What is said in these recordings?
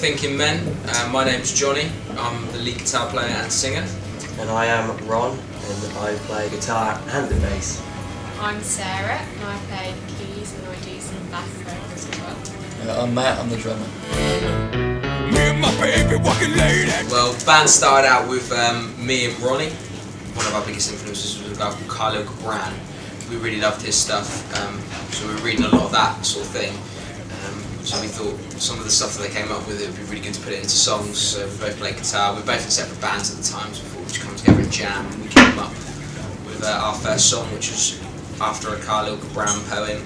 Thinking Men. My name's Johnny. I'm the lead guitar player and singer. And I am Ron, and I play guitar and the bass. I'm Sarah, and I play the keys and I do some bass vocals as well. I'm Matt, I'm the drummer. Well, the band started out with me and Ronnie. One of our biggest influences was a guy called Carlo Cabran. We really loved his stuff, so we were reading a lot of that sort of thing. So we thought some of the stuff that they came up with, it would be really good to put it into songs. So we both played guitar. We were both in separate bands at the time, so we thought we'd come together and jam. And we came up with our first song, which was after a Carlo Cabran poem.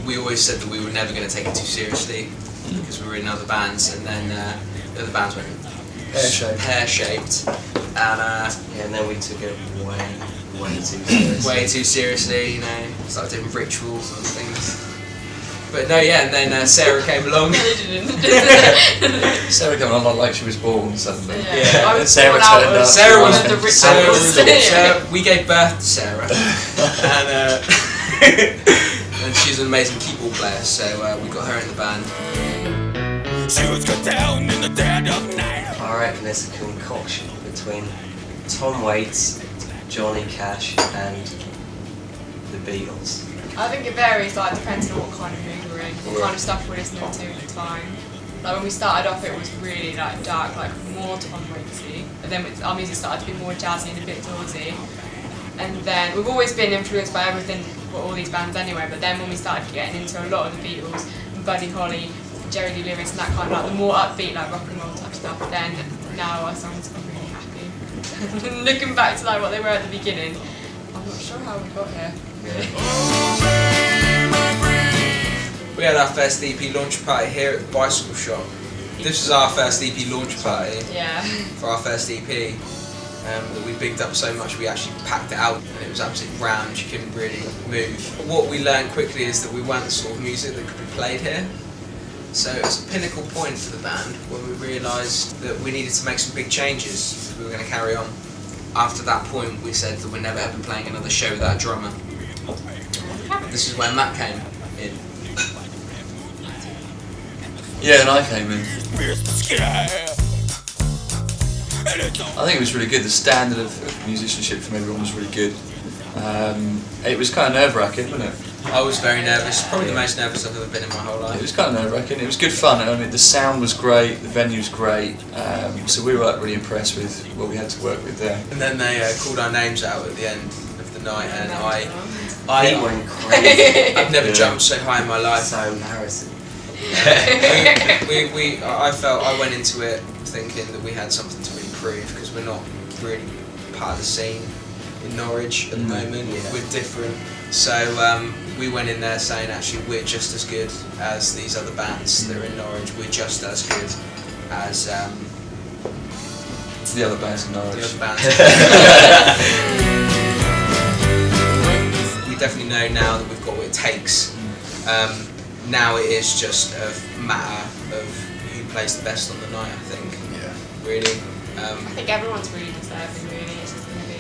We always said that we were never going to take it too seriously because we were in other bands, and then the other bands went pear-shaped, and then we took it way too seriously. Way too seriously, you know, started doing rituals and things. But no, yeah, and then Sarah came along. Sarah came along like she was born suddenly. Yeah. I was Sarah born out turned of up. Sarah one was of the rituals. we gave birth to Sarah, and she's an amazing keyboard player. So we got her in the band. She was cut down in the dead of night. I reckon it's a concoction between Tom Waits, Johnny Cash, and the Beatles. I think it varies, like, depending on what kind of mood we're in, what kind of stuff we're listening to at the time. Like, when we started off, it was really, like, dark, like, more Tom Waitsy. And then our music started to be more jazzy and a bit dawsy. And then, we've always been influenced by everything, well, all these bands anyway, but then when we started getting into a lot of the Beatles, Buddy Holly, Jerry Lee Lewis, and that kind of, like, the more upbeat, like, rock and roll type stuff, then now our songs are really happy. Looking back to, like, what they were at the beginning, I'm not sure how we got here, really. We had our first EP launch party here at the Bicycle Shop. This was our first EP launch party for our first EP that we bigged up so much we actually packed it out, and it was absolutely round, you couldn't really move. What we learned quickly is that we weren't the sort of music that could be played here. So it was a pinnacle point for the band when we realised that we needed to make some big changes if we were going to carry on. After that point we said that we're never ever playing another show without a drummer. This is where Matt came in. Yeah, and I came in. I think it was really good. The standard of musicianship from everyone was really good. It was kind of nerve-wracking, wasn't it? I was very nervous, probably the most nervous I've ever been in my whole life. It was kind of nerve-wracking. It was good fun. I mean, the sound was great, the venue was great, so we were like, really impressed with what we had to work with there. And then they called our names out at the end of the night, and He went crazy. I've never jumped so high in my life. So embarrassing. I went into it thinking that we had something to really prove, because we're not really part of the scene in Norwich at the moment. Yeah. We're different. So we went in there saying, actually, we're just as good as these other bands that are in Norwich. We're just as good as The other bands in Norwich. the other bands. We definitely know now that we've got what it takes. Now it is just a matter of who plays the best on the night, I think. Yeah. Really. I think everyone's really deserving, really. It's just going to be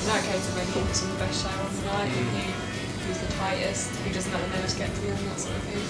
no case of who puts on the best show on the night, and who's the tightest, who doesn't let the nose get to them, that sort of thing.